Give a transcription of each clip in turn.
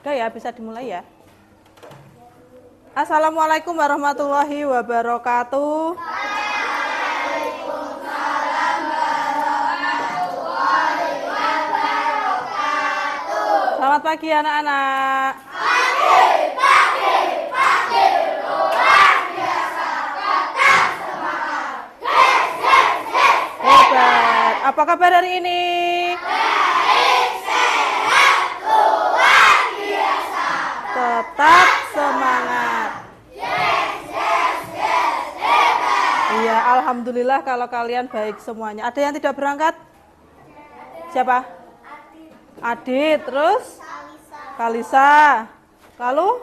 Udah ya, bisa dimulai ya. Assalamualaikum warahmatullahi wabarakatuh. Waalaikumsalam warahmatullahi wabarakatuh. Selamat pagi anak-anak. Pagi, luar biasa, tetap semangat. Hebat. Apa kabar hari ini? Tetap semangat. Iya, alhamdulillah kalau kalian baik semuanya. Ada yang tidak berangkat? Siapa? Adit. Terus? Kalisa. Lalu?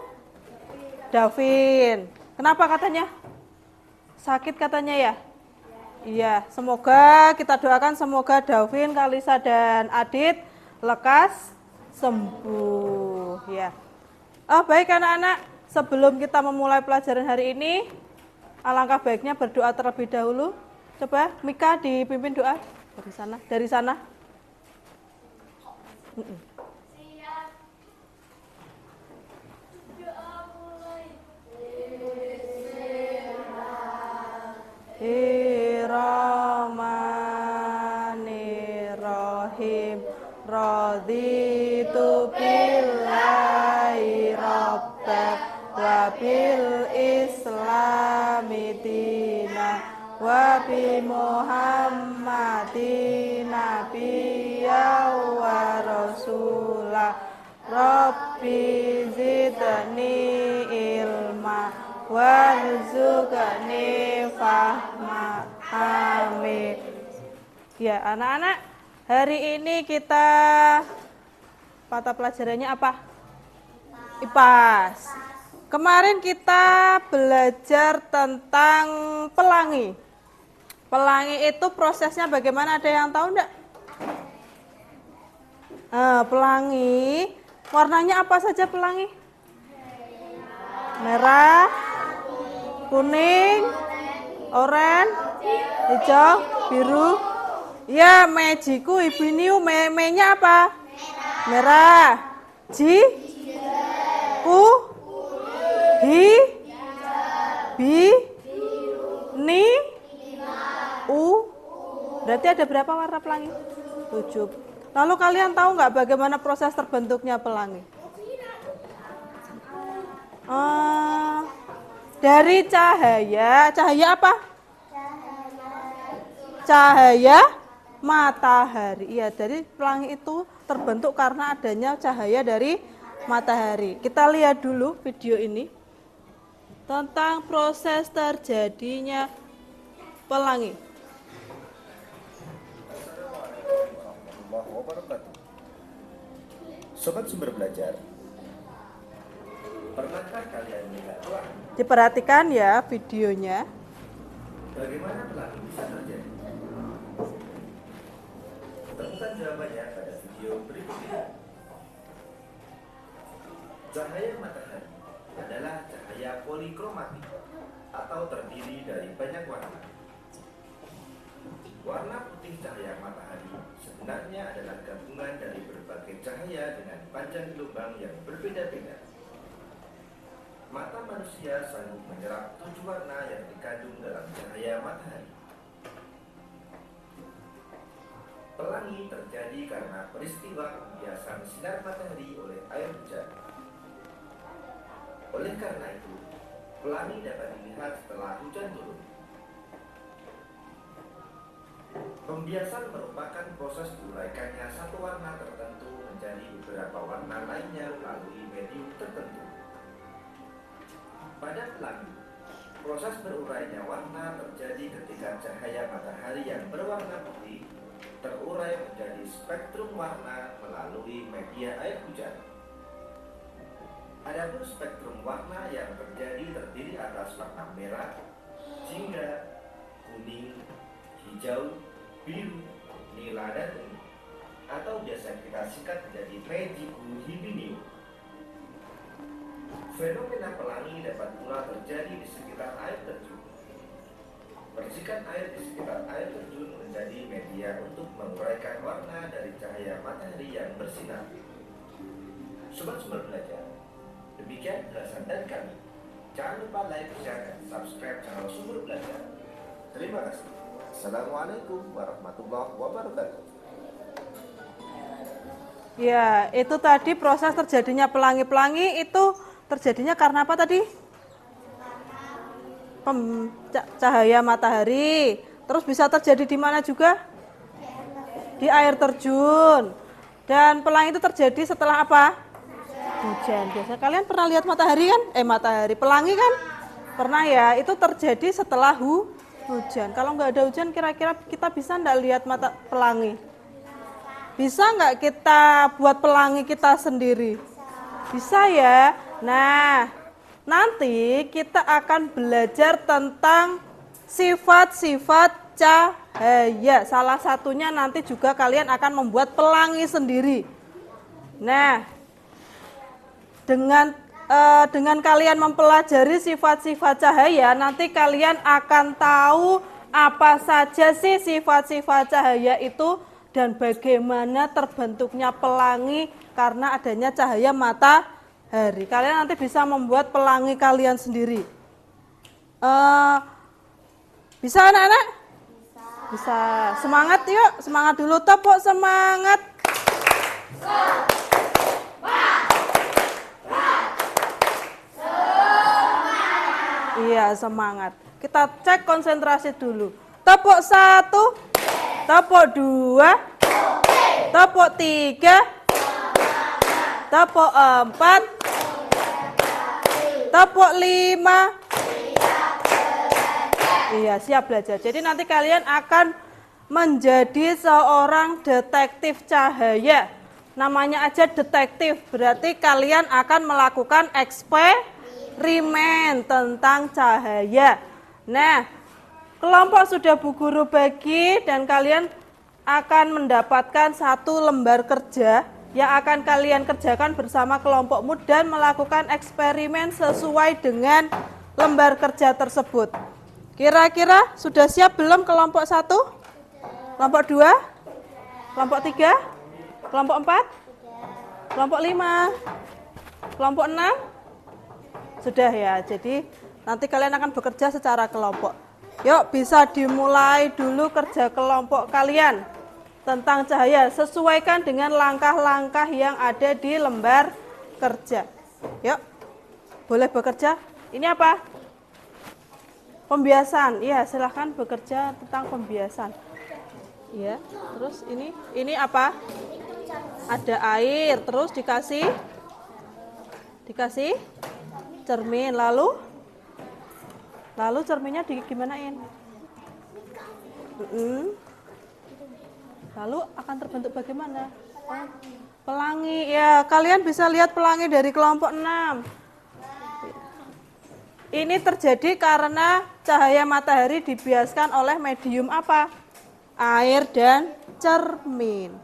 Davin. Kenapa katanya? Sakit katanya ya? Iya, semoga kita doakan semoga Davin, Kalisa dan Adit lekas sembuh ya. Oh, baik anak-anak, sebelum kita memulai pelajaran hari ini, alangkah baiknya berdoa terlebih dahulu. Coba Mika dipimpin doa dari sana. Bismillahirrahmanirrahim. Raditu billahi rabban wa bil islami dina wa bi muhammadin nabiyya wa rasulah. Rabbi zidni ilma warzuqni fahma. Amin. Ya anak-anak, hari ini kita mata pelajarannya apa? IPAS. Kemarin kita belajar tentang pelangi. Pelangi itu prosesnya bagaimana? Ada yang tahu enggak? Pelangi, warnanya apa saja pelangi? Merah, kuning, oranye, hijau, biru. Ya, mejiku ibu niu me-nya apa? Merah. Ji, ku, hi, bi, ni, u. Berarti ada berapa warna pelangi? 7. Lalu kalian tahu nggak bagaimana proses terbentuknya pelangi? Dari cahaya apa? Cahaya matahari. Iya, dari pelangi itu terbentuk karena adanya cahaya dari matahari. Kita lihat dulu video ini tentang proses terjadinya pelangi. Sobat Sumber Belajar, pernahkah kalian melihat pelangi? Diperhatikan ya videonya. Bagaimana pelangi bisa terjadi? Temukan jawabannya pada video berikut ini. Cahaya matahari adalah cahaya polikromatik atau terdiri dari banyak warna. Warna putih cahaya matahari sebenarnya adalah gabungan dari berbagai cahaya dengan panjang gelombang yang berbeda-beda. Mata manusia sanggup menyerap 7 warna yang dikandung dalam cahaya matahari. Pelangi terjadi karena peristiwa pembiasan sinar matahari oleh air hujan. Oleh karena itu, pelangi dapat dilihat setelah hujan turun. Pembiasan merupakan proses diuraikannya satu warna tertentu menjadi beberapa warna lainnya melalui medium tertentu. Pada pelangi, proses berurainya warna terjadi ketika cahaya matahari yang berwarna putih terurai menjadi spektrum warna melalui media air hujan. Adapun spektrum warna yang terjadi terdiri atas warna merah, jingga, kuning, hijau, biru, nila, dan ungu, atau biasa kita singkat menjadi mejiku hibiniu. Fenomena pelangi dapat pula terjadi di sekitar air terjun. Percikan air di sekitar air terjun menjadi media untuk menguraikan warna dari cahaya matahari yang bersinar. Sobat Sumber Belajar, demikian ulasan dari kami. Jangan lupa like, share, dan subscribe channel Sumber Belajar. Terima kasih. Assalamualaikum warahmatullahi wabarakatuh. Ya, itu tadi proses terjadinya pelangi-pelangi itu terjadinya karena apa tadi? Cahaya matahari. Terus bisa terjadi di mana juga? Di air terjun. Dan pelangi itu terjadi setelah apa? Hujan. Biasa kalian pernah lihat matahari kan? Matahari pelangi kan? Pernah ya, itu terjadi setelah hujan. Kalau nggak ada hujan, kira-kira kita bisa nggak lihat pelangi? Bisa nggak kita buat pelangi kita sendiri? Bisa ya. Nah, nanti kita akan belajar tentang sifat-sifat cahaya. Salah satunya nanti juga kalian akan membuat pelangi sendiri. Nah, dengan kalian mempelajari sifat-sifat cahaya, nanti kalian akan tahu apa saja sih sifat-sifat cahaya itu dan bagaimana terbentuknya pelangi karena adanya cahaya matahari. Kalian nanti bisa membuat pelangi kalian sendiri. Bisa anak-anak? Bisa. Semangat yuk, semangat dulu, tepuk semangat. Iya, semangat. Kita cek konsentrasi dulu. Tepuk 1, tepuk 2, tepuk 3, tepuk 4, tepuk 5. Iya, siap belajar. Jadi nanti kalian akan menjadi seorang detektif cahaya. Namanya aja detektif, berarti kalian akan melakukan eksperimen tentang cahaya. Nah, kelompok sudah Bu Guru bagi dan kalian akan mendapatkan 1 lembar kerja yang akan kalian kerjakan bersama kelompokmu dan melakukan eksperimen sesuai dengan lembar kerja tersebut. Kira-kira sudah siap belum kelompok 1? Kelompok 2? Kelompok 3? Kelompok 4? Kelompok 5? Kelompok 6? Sudah ya, jadi nanti kalian akan bekerja secara kelompok. Yuk, bisa dimulai dulu kerja kelompok kalian tentang cahaya. Sesuaikan dengan langkah-langkah yang ada di lembar kerja. Yuk, boleh bekerja. Ini apa? Pembiasan. Iya, silahkan bekerja tentang pembiasan. Iya, terus ini apa? Ada air, terus dikasih cermin, lalu cerminnya gimanain? Lalu akan terbentuk bagaimana? Pelangi. Ya, kalian bisa lihat pelangi dari kelompok 6. Ini terjadi karena cahaya matahari dibiaskan oleh medium apa? Air dan cermin.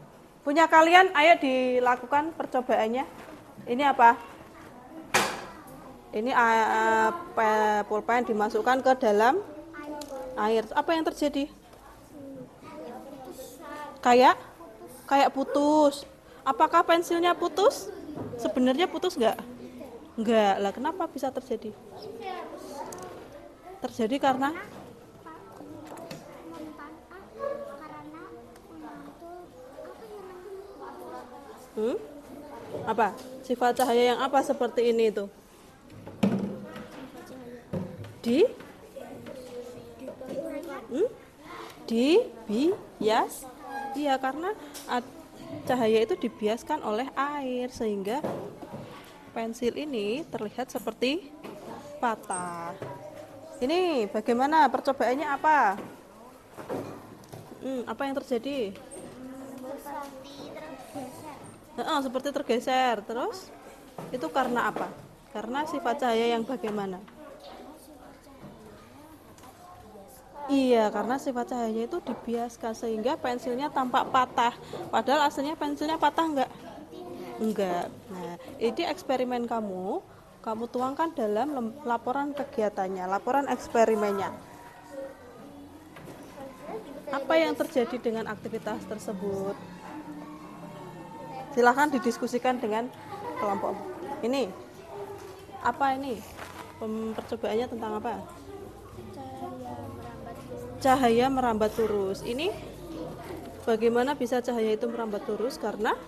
Punya kalian, ayo dilakukan percobaannya. Ini apa? Ini pulpen dimasukkan ke dalam air. Apa yang terjadi? Kayak putus. Apakah pensilnya putus? Sebenarnya putus nggak? Nggak. Lah, kenapa bisa terjadi? Terjadi karena apa? Sifat cahaya yang apa seperti ini itu? Dibias. Iya, karena cahaya itu dibiaskan oleh air sehingga pensil ini terlihat seperti patah. Ini bagaimana percobaannya apa? Apa yang terjadi? Seperti tergeser. Terus itu karena apa? Karena sifat cahaya yang bagaimana? Iya, karena sifat cahaya itu dibiaskan sehingga pensilnya tampak patah. Padahal aslinya pensilnya patah enggak? Enggak. Nah, ini eksperimen kamu tuangkan dalam laporan kegiatannya, laporan eksperimennya. Apa yang terjadi dengan aktivitas tersebut? Silahkan didiskusikan dengan kelompok ini. Apa ini? Percobaannya tentang apa? Cahaya merambat lurus. Ini bagaimana bisa cahaya itu merambat lurus? Karena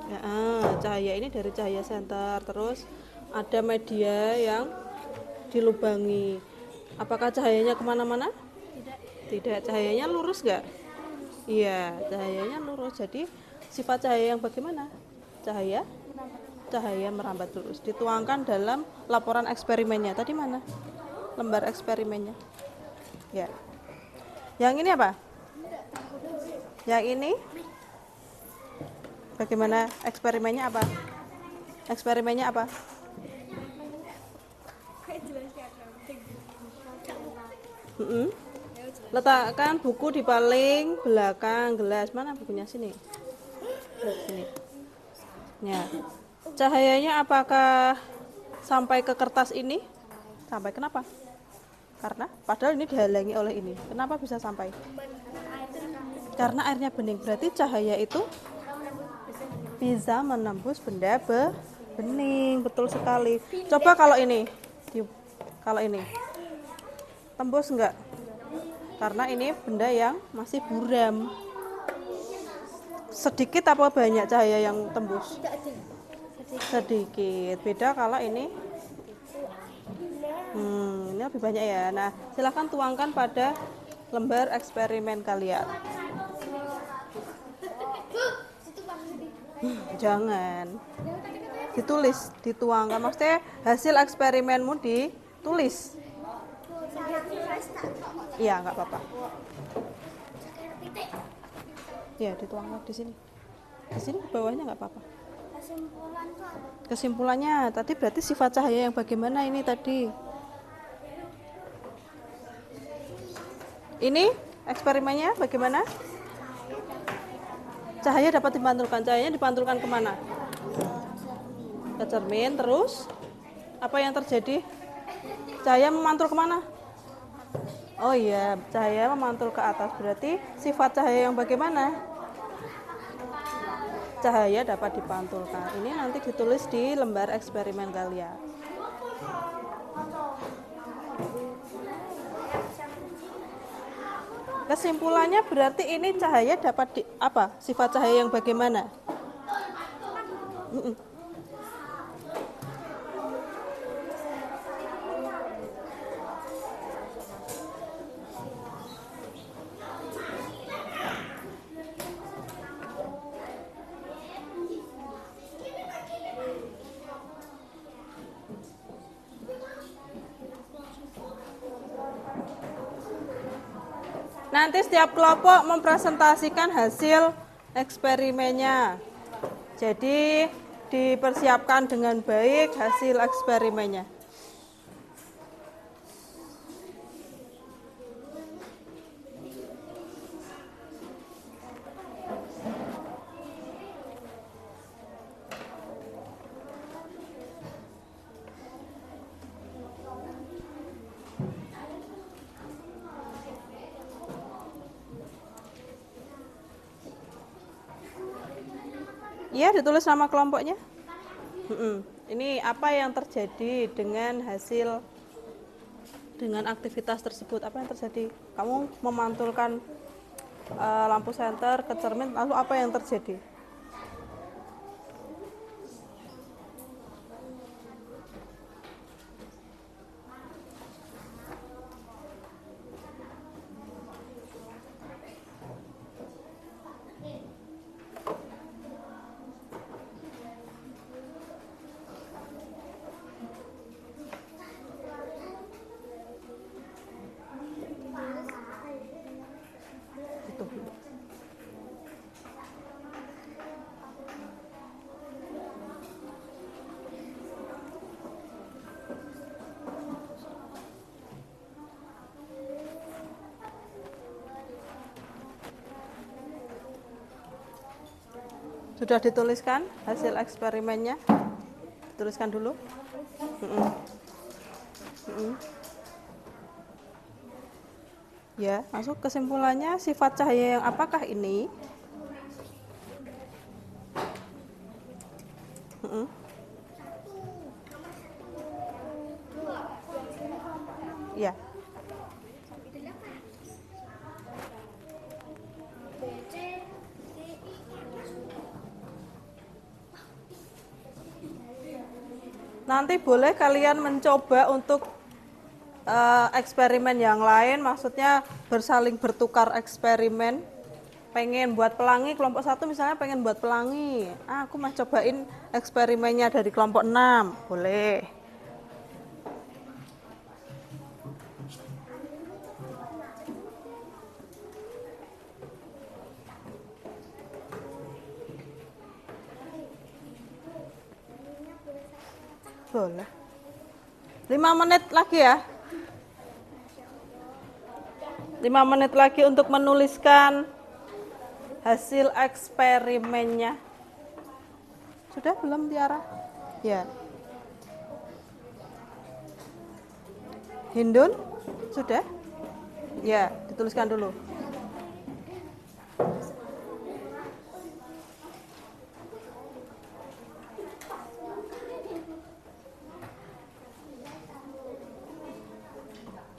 ya, cahaya ini dari cahaya senter, terus ada media yang dilubangi. Apakah cahayanya kemana-mana? Tidak. Cahayanya lurus nggak? Iya, cahayanya lurus. Jadi sifat cahaya yang bagaimana? Cahaya merambat lurus. Dituangkan dalam laporan eksperimennya. Tadi mana? Lembar eksperimennya. Ya. Yang ini apa? Yang ini? Bagaimana eksperimennya apa? Eksperimennya apa? Letakkan buku di paling belakang gelas. Mana bukunya? Sini. Sini. Ya. Cahayanya apakah sampai ke kertas ini? Sampai kenapa? Karena padahal ini dihalangi oleh ini. Kenapa bisa sampai? Karena airnya bening. Berarti cahaya itu bisa menembus benda bening. Betul sekali. Coba kalau ini. Kalau ini. Tembus enggak? Karena ini benda yang masih buram. Sedikit apa banyak cahaya yang tembus? Sedikit. Beda kalau ini. Ini lebih banyak ya. Nah, silahkan tuangkan pada lembar eksperimen kalian. Jangan. Ditulis, dituangkan. Maksudnya hasil eksperimenmu ditulis. Iya, nggak apa-apa. Ya, dituangkan di sini. Di sini bawahnya nggak apa-apa. Kesimpulannya tadi berarti sifat cahaya yang bagaimana ini tadi? Ini eksperimennya bagaimana? Cahaya dapat dipantulkan. Cahayanya dipantulkan kemana? Ke cermin. Terus apa yang terjadi? Cahaya memantul kemana? Oh iya, cahaya memantul ke atas. Berarti sifat cahaya yang bagaimana? Cahaya dapat dipantulkan. Ini nanti ditulis di lembar eksperimen kalian. Kesimpulannya berarti ini cahaya dapat apa? Sifat cahaya yang bagaimana? Nanti setiap kelompok mempresentasikan hasil eksperimennya. Jadi dipersiapkan dengan baik hasil eksperimennya. Iya, ditulis nama kelompoknya. Ini apa yang terjadi dengan hasil, dengan aktivitas tersebut? Apa yang terjadi? Kamu memantulkan lampu senter ke cermin, lalu apa yang terjadi? Sudah dituliskan hasil eksperimennya? Tuliskan dulu. Ya, masuk kesimpulannya sifat cahaya yang apakah ini? Mm-mm. Ya. Nanti boleh kalian mencoba untuk eksperimen yang lain, maksudnya bersaling bertukar eksperimen. Pengen buat pelangi, kelompok 1 misalnya pengen buat pelangi. Aku mau cobain eksperimennya dari kelompok 6. Boleh. Boleh. 5 menit lagi ya. 5 menit lagi untuk menuliskan hasil eksperimennya. Sudah belum Tiara? Ya. Hindun? Sudah? Ya, dituliskan dulu.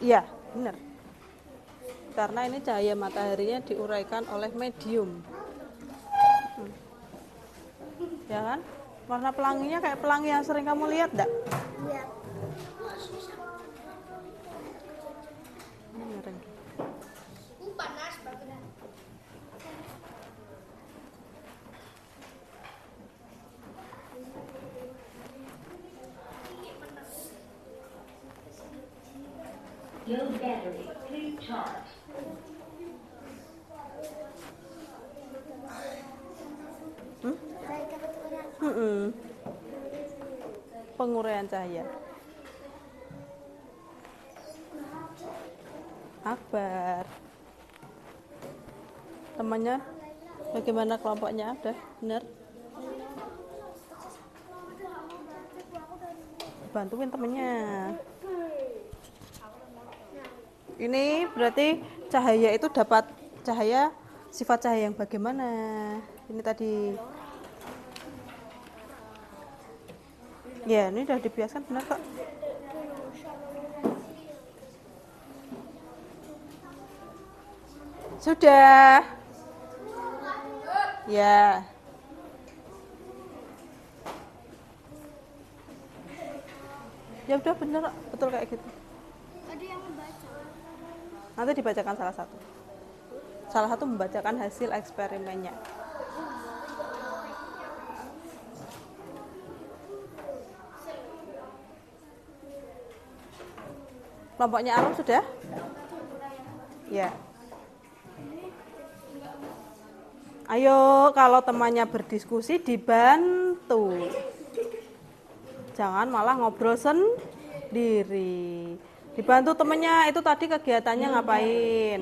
Iya, benar. Karena ini cahaya mataharinya diuraikan oleh medium. Ya kan? Warna pelanginya kayak pelangi yang sering kamu lihat enggak? Iya. Miring. Panas banget. Low battery, please charge. Penguraian cahaya. Akbar. Temannya bagaimana kelompoknya? Udah benar? Bantuin temennya. Ini berarti cahaya itu dapat cahaya, sifat cahaya yang bagaimana? Ini tadi. Ya, ini udah dibiasakan benar kok. Sudah. Ya. Ya udah bener, betul kayak gitu. Ada yang membaca. Nanti dibacakan salah satu. Salah satu membacakan hasil eksperimennya. Kelompoknya Arum sudah? Ya. Ayo, kalau temannya berdiskusi dibantu. Jangan malah ngobrol sendiri. Dibantu temennya, itu tadi kegiatannya ngapain?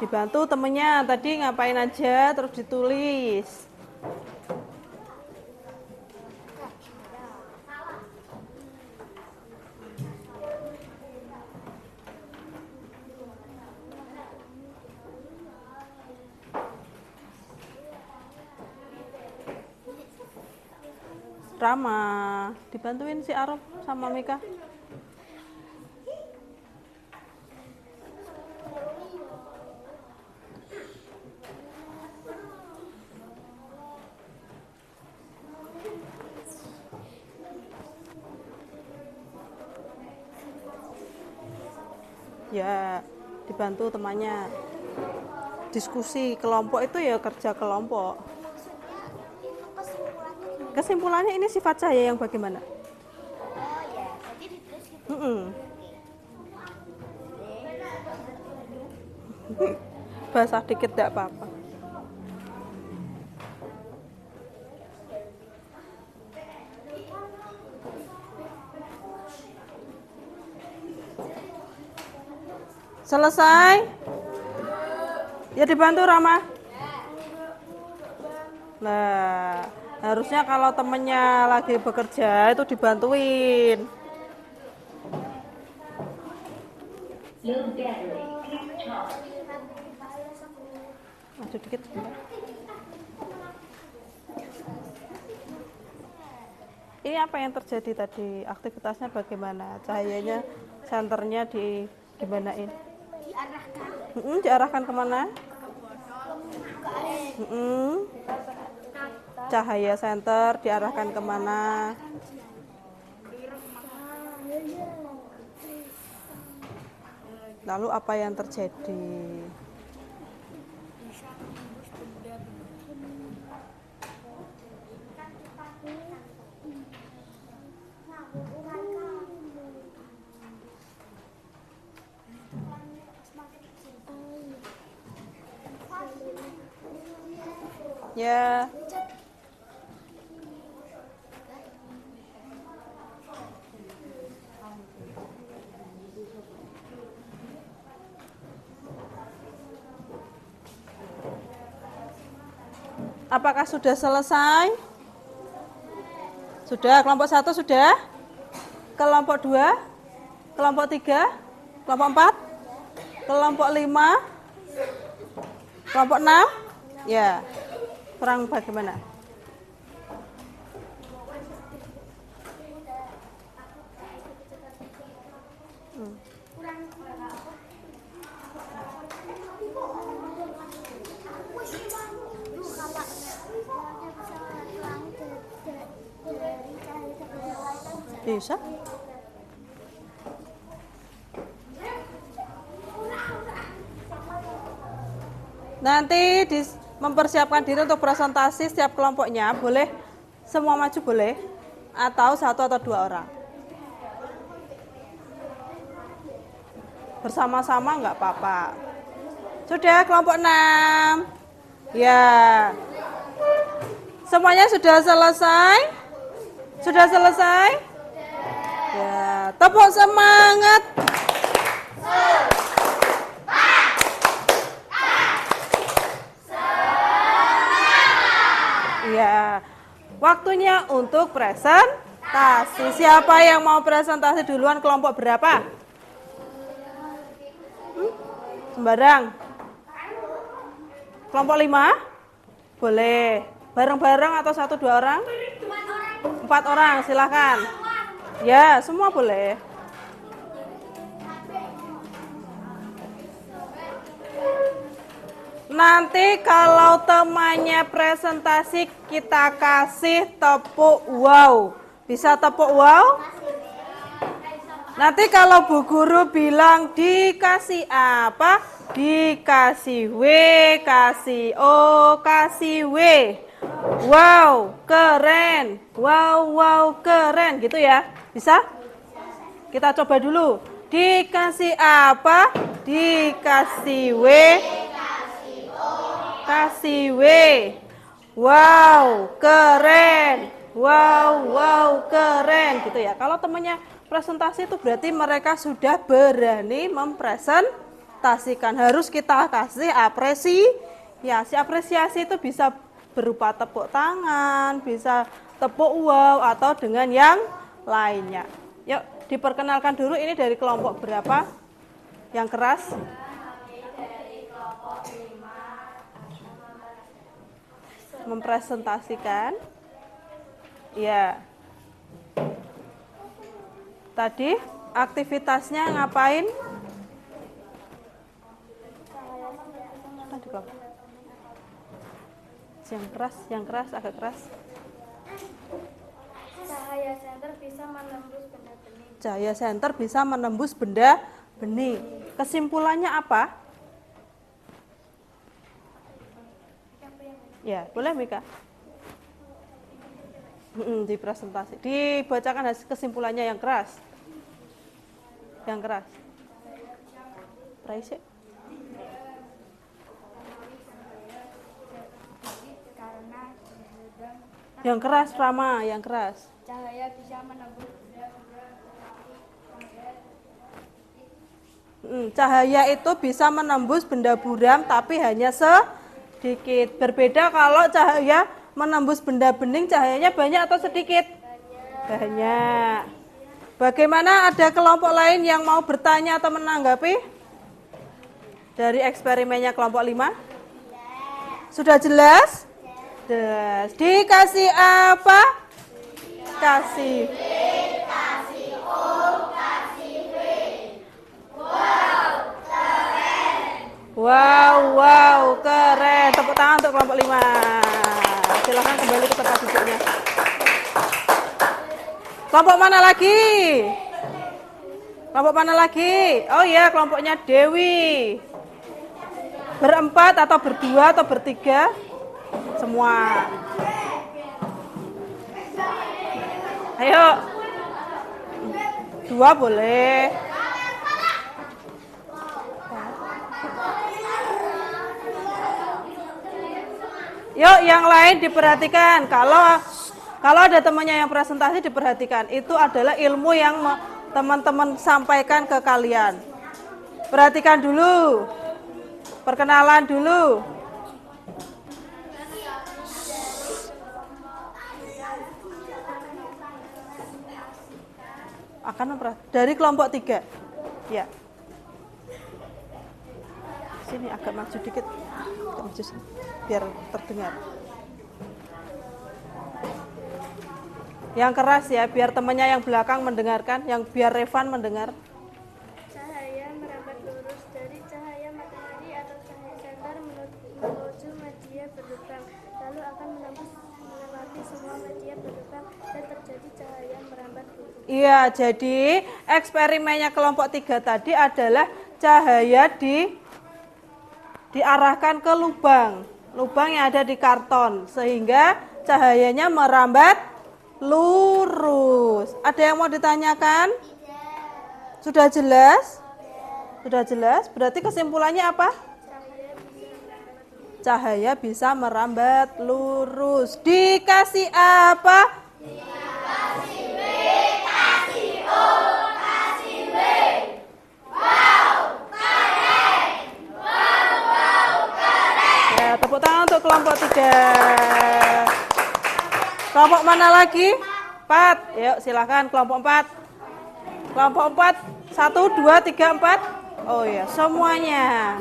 Dibantu temennya, tadi ngapain aja, terus ditulis. Rama, dibantuin si Arif sama Mika. Ya, dibantu temannya. Diskusi kelompok itu ya kerja kelompok. Maksudnya itu kesimpulannya gimana? Kesimpulannya ini sifat cahaya yang bagaimana? Oh ya, jadi ditulis gitu. Basah dikit tidak apa-apa. Selesai? Ya dibantu Rama. Nah, harusnya kalau temennya lagi bekerja itu dibantuin. Low battery, please charge. Maju dikit sebentar. Ini apa yang terjadi tadi? Aktivitasnya bagaimana? Cahayanya, senternya gimanain? Diarahkan kemana? Cahaya senter diarahkan kemana? Lalu apa yang terjadi? Ya. Apakah sudah selesai? Sudah, kelompok 1 sudah? Kelompok 2? Kelompok 3? Kelompok 4? Kelompok 5? Kelompok 6? Ya. Kurang bagaimana? Bisa? Nanti mempersiapkan diri untuk presentasi setiap kelompoknya, boleh semua maju boleh, atau 1 atau 2 orang. Bersama-sama nggak apa-apa. Sudah kelompok 6. Ya. Semuanya sudah selesai? Sudah selesai? Ya, tepuk semangat. Ya, waktunya untuk presentasi. Siapa yang mau presentasi duluan, kelompok berapa? Sembarang. Kelompok 5? Boleh. Bareng-bareng atau 1-2 orang? 4 orang, silakan. Ya, semua boleh. Nanti kalau temannya presentasi kita kasih tepuk wow. Bisa tepuk wow? Nanti kalau Bu Guru bilang dikasih apa? Dikasih W, kasih O, kasih W. Wow, keren. Wow, wow, keren. Gitu ya? Bisa? Kita coba dulu. Dikasih apa? Dikasih W, kasih W. Wow, keren. Wow, wow, keren. Gitu ya. Kalau temannya presentasi itu berarti mereka sudah berani mempresentasikan. Harus kita kasih apresiasi. Apresiasi itu bisa berupa tepuk tangan, bisa tepuk wow, atau dengan yang lainnya. Yuk, diperkenalkan dulu ini dari kelompok berapa? Yang keras? Mempresentasikan. Ya. Tadi aktivitasnya ngapain? Tadi kelompok. Yang keras, agak keras. Cahaya senter bisa menembus benda bening. Cahaya senter bisa menembus benda bening. Kesimpulannya apa? Ya, boleh Mika. Di presentasi. Dibacakan hasil kesimpulannya yang keras. Yang keras. Praise. Karena Yang keras, Rama, yang keras. cahaya bisa menembus Cahaya itu bisa menembus benda buram tapi hanya sedikit. Berbeda kalau cahaya menembus benda bening, cahayanya banyak atau sedikit? Banyak. Bagaimana, ada kelompok lain yang mau bertanya atau menanggapi? Dari eksperimennya kelompok 5? Sudah jelas? Jelas. Dikasih apa? kasih. Wow, keren. Tepuk tangan untuk kelompok 5. Silahkan kembali ke tempat duduknya. Kelompok mana lagi? Kelompok mana lagi? Oh iya, kelompoknya Dewi. Berempat atau berdua atau bertiga? Semua. Ayo. 2 boleh. Yuk, yang lain diperhatikan. Kalau ada temannya yang presentasi, diperhatikan. Itu adalah ilmu yang teman-teman sampaikan ke kalian. Perhatikan dulu. Perkenalan dulu. Dari kelompok 3. Ya. Sini agak maju dikit. Agak maju sini, biar terdengar. Yang keras ya, biar temannya yang belakang mendengarkan, yang biar Revan mendengar. Cahaya merambat lurus dari cahaya matahari atau cahaya senter menuju media berlubang, lalu akan melewati semua media berlubang dan terjadi cahaya merambat lurus. Iya, jadi eksperimennya kelompok 3 tadi adalah cahaya diarahkan ke lubang yang ada di karton, sehingga cahayanya merambat lurus. Ada yang mau ditanyakan? Sudah jelas? Sudah jelas? Berarti kesimpulannya apa? Cahaya bisa merambat lurus. Dikasih apa? Ya, tepuk tangan untuk kelompok 3. Kelompok mana lagi? 4. Yuk, silakan kelompok 4. Kelompok 4. 1, 2, 3, 4. Oh ya, semuanya.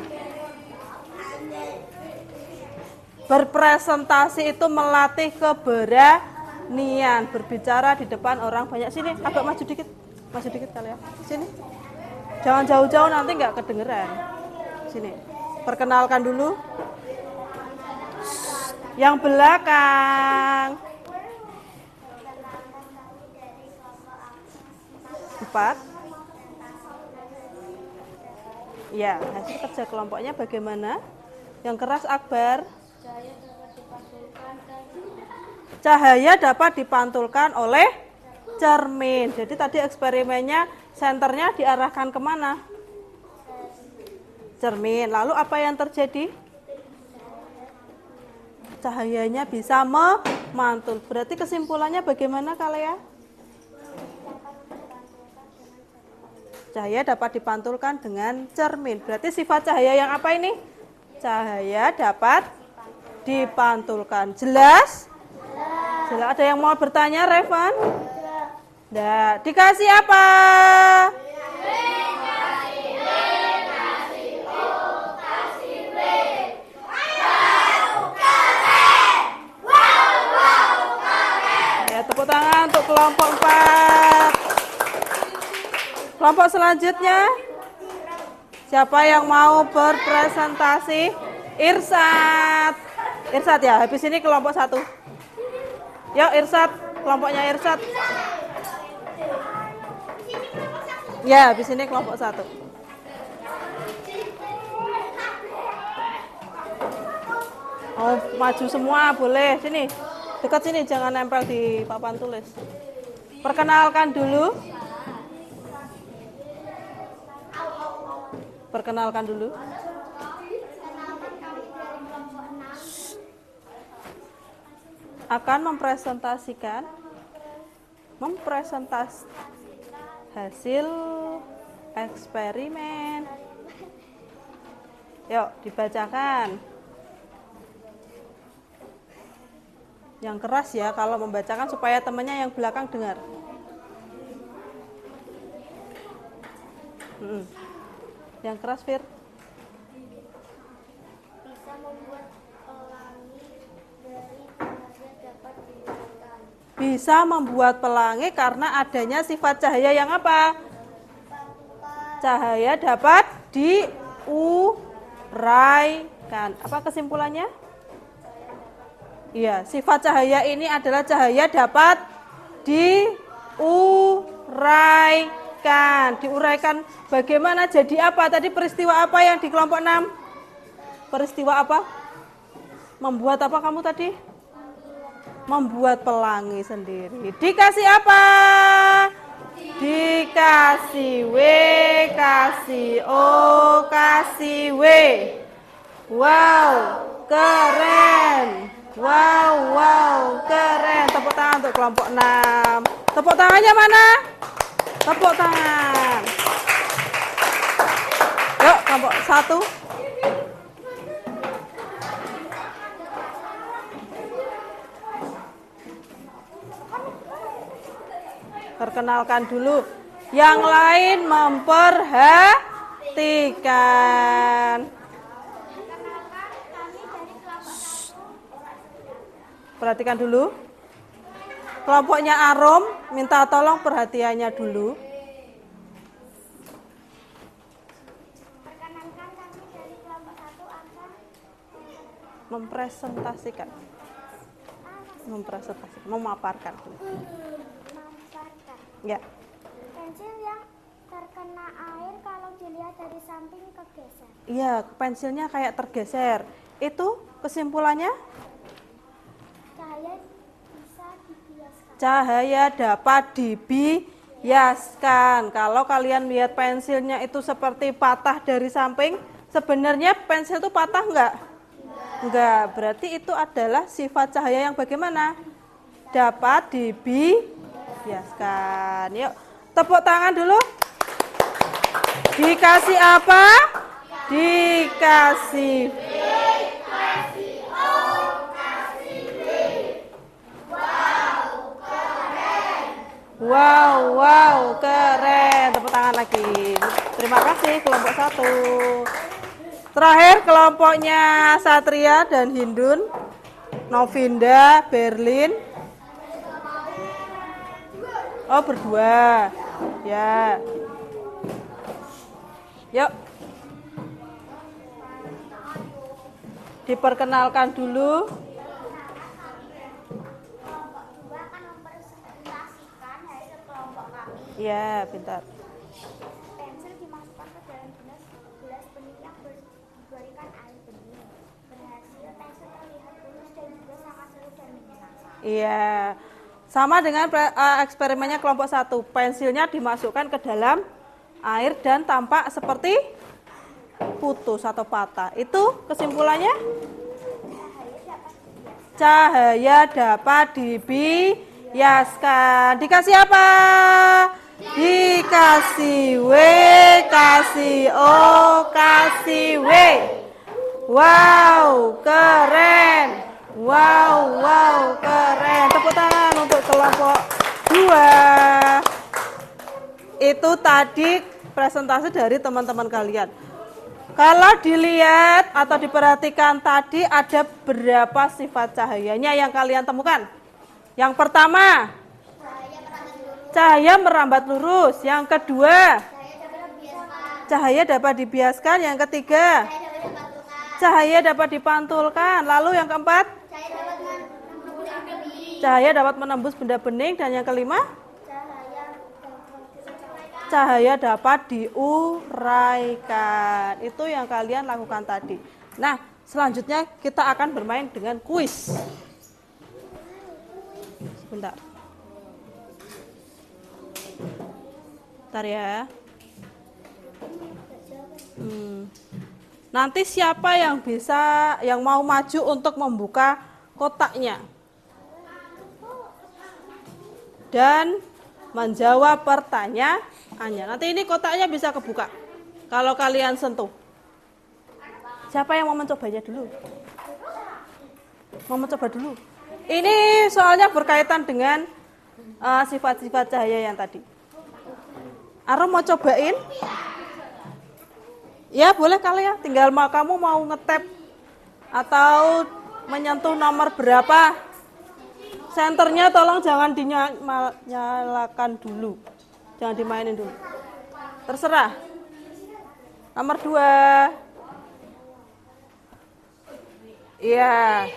Berpresentasi itu melatih keberanian, berbicara di depan orang banyak. Sini, agak maju dikit kalian. Sini. Jangan jauh-jauh, nanti nggak kedengeran. Sini. Perkenalkan dulu. Yang belakang. 4. Ya, hasil kerja kelompoknya bagaimana? Yang keras Akbar. Cahaya dapat dipantulkan oleh cermin. Jadi tadi eksperimennya senternya diarahkan kemana? Cermin. Lalu apa yang terjadi? Cahayanya bisa memantul. Berarti kesimpulannya bagaimana kalian? Cahaya dapat dipantulkan dengan cermin. Berarti sifat cahaya yang apa ini? Cahaya dapat dipantulkan. Jelas? Jelas. Ada yang mau bertanya, Revan? Nah, dikasih apa? Ya, tepuk tangan untuk kelompok 4. Kelompok selanjutnya, siapa yang mau berpresentasi? Irsat. Irsat ya, habis ini kelompok 1. Yuk Irsat, kelompoknya Irsat. Ya, habis ini kelompok 1. Oh, maju semua boleh. Sini, dekat sini, jangan nempel di papan tulis. Perkenalkan dulu. Perkenalkan dulu. Akan mempresentasikan hasil eksperimen. Yuk, dibacakan. Yang keras ya kalau membacakan supaya temannya yang belakang dengar. Yang keras, Fir. Bisa membuat pelangi dari tenaga dapat digunakan. Bisa membuat pelangi karena adanya sifat cahaya yang apa? Cahaya dapat diuraikan. Apa kesimpulannya? Iya, sifat cahaya ini adalah cahaya dapat diuraikan. Diuraikan bagaimana? Jadi apa? Tadi peristiwa apa yang di kelompok 6? Peristiwa apa? Membuat apa kamu tadi? Membuat pelangi sendiri. Dikasih apa? Dikasih W, kasih O, kasih W. Wow, keren. Wow, keren. Tepuk tangan untuk kelompok 6. Tepuk tangannya mana? Tepuk tangan. Yuk, kelompok 1. Perkenalkan dulu. Yang lain memperhatikan. Perhatikan dulu. Kelompoknya Arom, minta tolong perhatiannya dulu. Perkenalkan kami dari kelompok 1 akan Mempresentasikan. Memaparkan. memanfaatkan Ya. pensil yang terkena air kalau dilihat dari samping kegeser. Iya, pensilnya kayak tergeser. Itu kesimpulannya? Cahaya bisa dibiaskan. Cahaya dapat dibiaskan. Kalau kalian lihat pensilnya itu seperti patah dari samping, sebenarnya pensil itu patah enggak? Enggak, berarti itu adalah sifat cahaya yang bagaimana? Dapat dibiaskan. Yuk, tepuk tangan dulu. Dikasih apa? Dikasih Wow, keren. Tepuk tangan lagi. Terima kasih kelompok 1. Terakhir kelompoknya Satria dan Hindun, Novinda, Berlin. Oh, berdua. Ya. Yuk. Diperkenalkan dulu. Ya, pintar. Pensil dimasukkan ke dalam gelas bening yang diberikan air bening. Berhasil, pensil terlihat mulus dan juga sangat seru dan menyenangkan. Iya. Sama dengan eksperimennya kelompok 1. Pensilnya dimasukkan ke dalam air dan tampak seperti putus atau patah. Itu kesimpulannya? Cahaya dapat dibiaskan. Dikasih apa? Dikasih W, kasih O, kasih W. Wow, keren. Wow, keren. Tepuk tangan untuk kelompok 2. Itu tadi presentasi dari teman-teman kalian. Kalau dilihat atau diperhatikan tadi ada berapa sifat cahayanya yang kalian temukan? Yang pertama, cahaya merambat lurus. Yang kedua, cahaya dapat dibiaskan. Yang ketiga, cahaya dapat dipantulkan. Lalu yang keempat, cahaya dapat menembus benda bening. Dan yang kelima, cahaya dapat diuraikan. Itu yang kalian lakukan tadi. Nah, selanjutnya kita akan bermain dengan kuis. Bentar. Bentar ya. Nanti siapa yang mau maju untuk membuka kotaknya dan menjawab pertanyaannya. Nanti ini kotaknya bisa kebuka kalau kalian sentuh. Siapa yang mau mencobanya dulu? Mau mencoba dulu? Ini soalnya berkaitan dengan sifat-sifat cahaya yang tadi. Arum mau cobain? Ya boleh kali ya, tinggal kamu mau ngetap atau menyentuh nomor berapa. senternya tolong jangan dinyalakan dulu. Jangan dimainin dulu. Terserah. Nomor 2. Iya.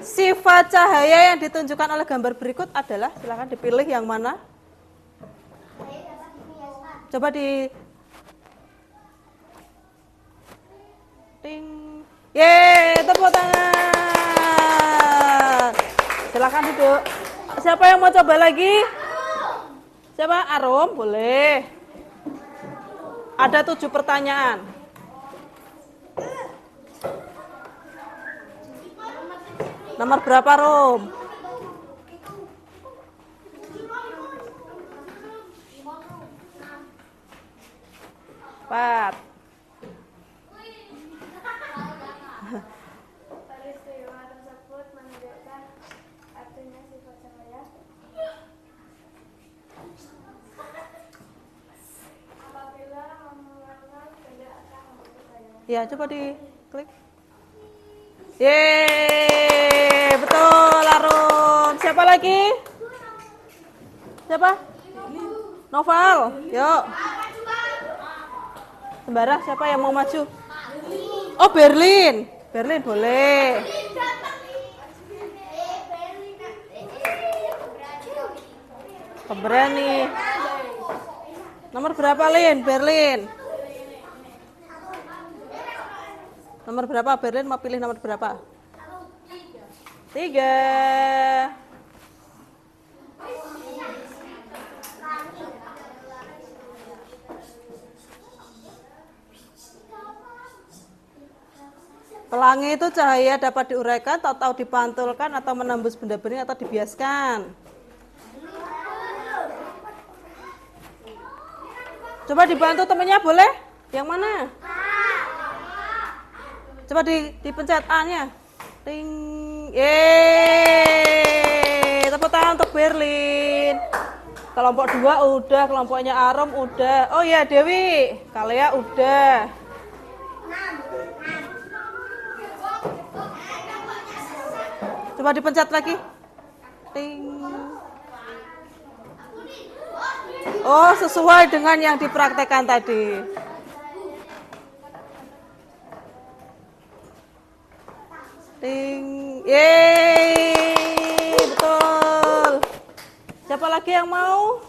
Sifat cahaya yang ditunjukkan oleh gambar berikut adalah, silakan dipilih yang mana. Coba di ting. Yeay, tepuk tangan. Silakan duduk. Siapa yang mau coba lagi? Siapa? Arum, boleh. Ada 7 pertanyaan. Nomor berapa, Rum? 4. Peristiwa tersebut menunjukkan artinya sifat cahaya. Apabila mengeluarkan benda akan membentuk bayangan. Ya, coba diklik. Yeay, betul, Arum. Siapa lagi? Siapa? Noval, yuk. Sembara, siapa yang mau maju? Oh, Berlin. Berlin, boleh. Pemberani. Nomor berapa, Lin? Berlin. Nomor berapa? Berlin mau pilih nomor berapa? 3. Pelangi itu cahaya dapat diuraikan atau dipantulkan atau menembus benda bening atau dibiaskan. Coba dibantu temennya, boleh? Yang mana? Coba dipencet A-nya. Ting. Yeay. Tepuk tangan untuk Berlin. Kelompok 2 udah, kelompoknya Arum udah. Oh ya, Dewi, Kalea udah. Coba dipencet lagi. Ting. Oh, sesuai dengan yang dipraktekkan tadi. Ting. Yeay, betul. Siapa lagi yang mau?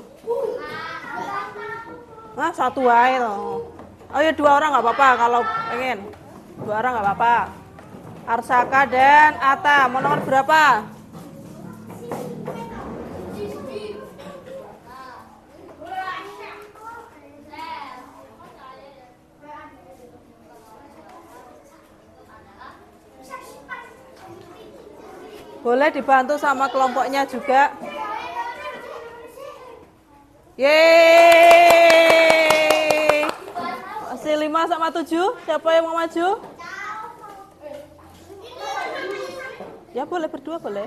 Nah, 1 aja loh. Oh ya, 2 orang nggak apa-apa kalau pengen. 2 orang nggak apa-apa. Arsaka dan Ata, mau nomor berapa? Boleh dibantu sama kelompoknya juga. Yeay. Masih 5 sama 7. Siapa yang mau maju? Ya boleh berdua boleh.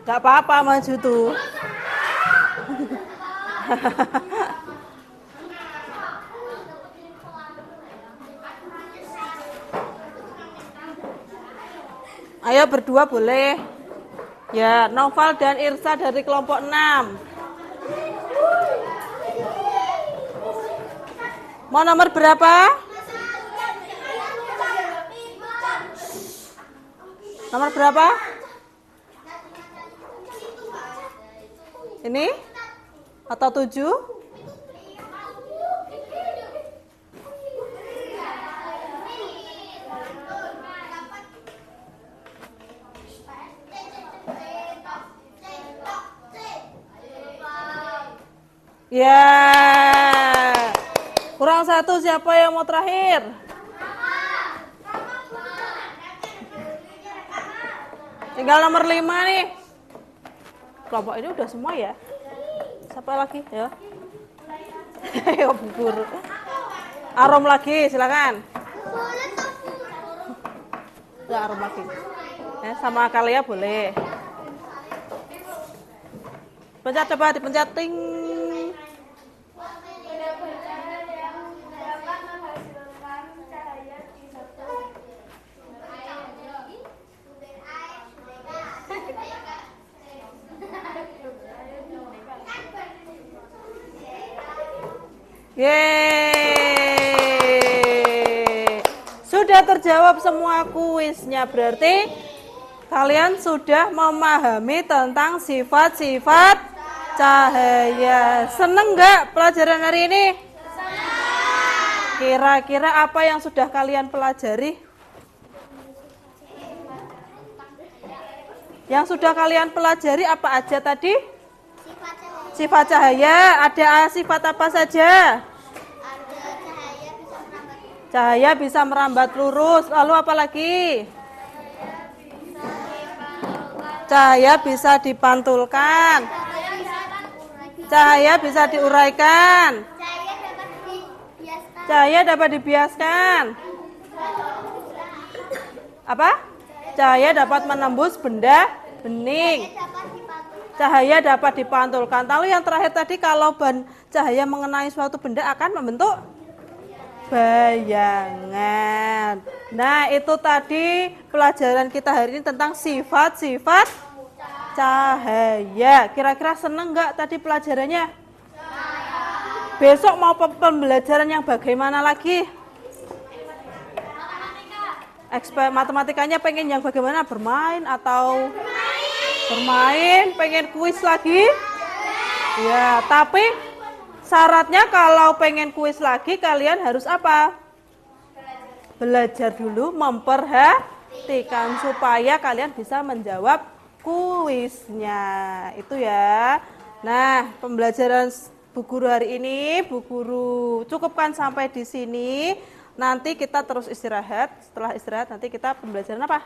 Gak apa-apa maju tuh. Ayo berdua boleh. Ya, Noval dan Irsa dari kelompok 6. Mau nomor berapa? Nomor berapa? Ini? Atau 7? Ya. Kurang 1, siapa yang mau terakhir? Tinggal nomor 5 nih. Kelompok ini udah semua ya. Siapa lagi? Ya. Ayo bubur. Arum lagi, silakan. Ya, Arum lagi. Sama Kalia boleh. Pencet coba dipencet ting. Benda-benda yang dapat menghasilkan cahaya di satu Yeay. Sudah terjawab semua kuisnya, berarti kalian sudah memahami tentang sifat-sifat cahaya. Seneng nggak pelajaran hari ini? Kira-kira apa yang sudah kalian pelajari? Yang sudah kalian pelajari apa aja tadi? Sifat cahaya. Ada sifat apa saja? Cahaya bisa merambat lurus. Lalu apa lagi? Cahaya bisa dipantulkan. Cahaya bisa diuraikan. Cahaya dapat dibiaskan. Apa? Cahaya dapat menembus benda bening. Cahaya dapat dipantulkan. Lalu yang terakhir tadi, kalau cahaya mengenai suatu benda akan membentuk bayangan. Nah, itu tadi pelajaran kita hari ini tentang sifat-sifat cahaya. Kira-kira seneng nggak tadi pelajarannya? Besok mau pembelajaran yang bagaimana lagi? Matematikanya pengen yang bagaimana? Bermain atau bermain? Pengen kuis lagi? Ya, tapi syaratnya kalau pengen kuis lagi kalian harus apa? Belajar dulu, memperhatikan supaya kalian bisa menjawab kuisnya. Itu ya. Nah, pembelajaran Bu Guru hari ini, Bu Guru cukupkan sampai di sini. Nanti kita terus istirahat. Setelah istirahat nanti kita pembelajaran apa?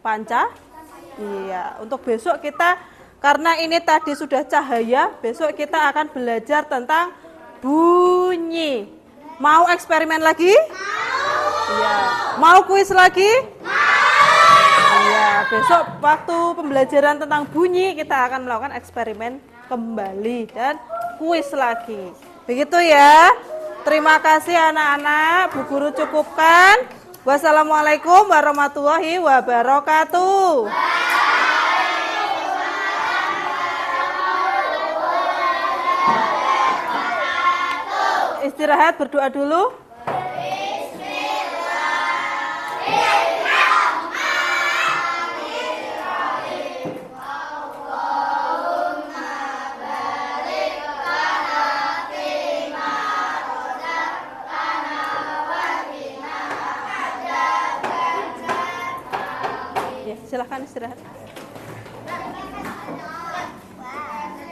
Panca? Iya. Untuk besok kita, karena ini tadi sudah cahaya, besok kita akan belajar tentang bunyi. Mau eksperimen lagi? Iya. Mau kuis lagi? Iya. Besok waktu pembelajaran tentang bunyi kita akan melakukan eksperimen kembali dan kuis lagi. Begitu ya. Terima kasih anak-anak, Bu Guru cukupkan. Wassalamualaikum warahmatullahi wabarakatuh. Istirahat, berdoa dulu. Silahkan istirahat.